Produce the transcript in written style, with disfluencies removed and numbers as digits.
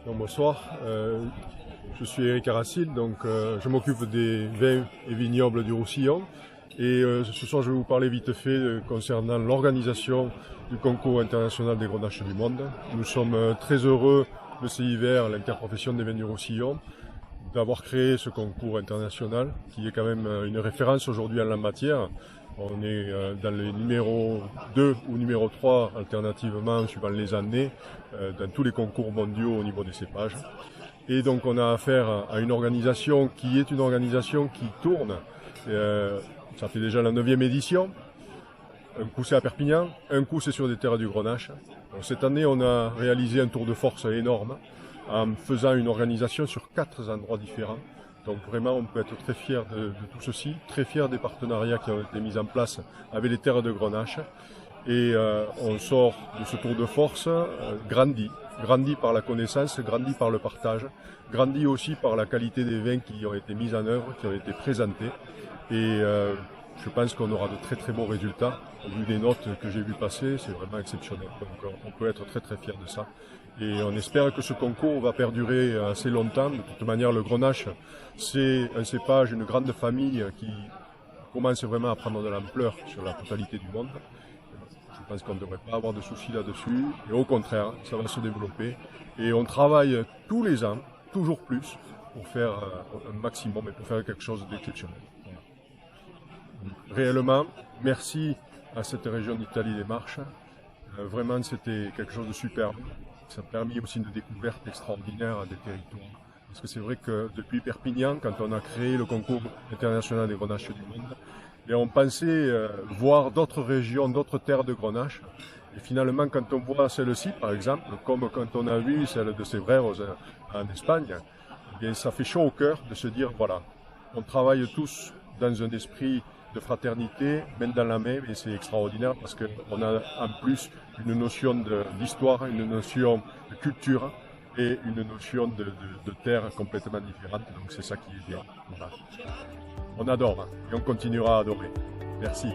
Donc, bonsoir, je suis Eric Aracil, je m'occupe des vins et vignobles du Roussillon et ce soir je vais vous parler vite fait concernant l'organisation du concours international des grenaches du monde. Nous sommes très heureux, le CIVR, l'interprofession des vins du Roussillon, d'avoir créé ce concours international qui est quand même une référence aujourd'hui en la matière. On est dans les numéro 2 ou numéro 3 alternativement suivant les années dans tous les concours mondiaux au niveau des cépages. Et donc on a affaire à une organisation qui est une organisation qui tourne. Ça fait déjà la 9e édition. Un coup c'est à Perpignan, un coup c'est sur des terres du Grenache. Donc, cette année on a réalisé un tour de force énorme en faisant une organisation sur 4 endroits différents. Donc vraiment, on peut être très fier de tout ceci, très fier des partenariats qui ont été mis en place avec les terres de Grenache. Et on sort de ce tour de force grandi par la connaissance, grandi par le partage, grandi aussi par la qualité des vins qui ont été mis en œuvre, qui ont été présentés. Et je pense qu'on aura de très très bons résultats. Au vu des notes que j'ai vues passer, c'est vraiment exceptionnel. Donc on peut être très très fier de ça. Et on espère que ce concours va perdurer assez longtemps. De toute manière, le Grenache, c'est un cépage, une grande famille qui commence vraiment à prendre de l'ampleur sur la totalité du monde. Je pense qu'on ne devrait pas avoir de soucis là-dessus. Et au contraire, ça va se développer. Et on travaille tous les ans, toujours plus, pour faire un maximum et pour faire quelque chose d'exceptionnel. Réellement, merci à cette région d'Italie des Marches. Vraiment, c'était quelque chose de superbe. Ça a permis aussi une découverte extraordinaire des territoires. Parce que c'est vrai que depuis Perpignan, quand on a créé le concours international des grenaches du monde, et on pensait voir d'autres régions, d'autres terres de grenache. Et finalement, quand on voit celle-ci, par exemple, comme quand on a vu celle de Cebreros en Espagne, eh bien, ça fait chaud au cœur de se dire, voilà, on travaille tous dans un esprit de fraternité, main dans la main, et c'est extraordinaire parce qu'on a en plus une notion d'histoire, une notion de culture et une notion de terre complètement différente. Donc c'est ça qui est bien. Voilà. On adore et on continuera à adorer. Merci.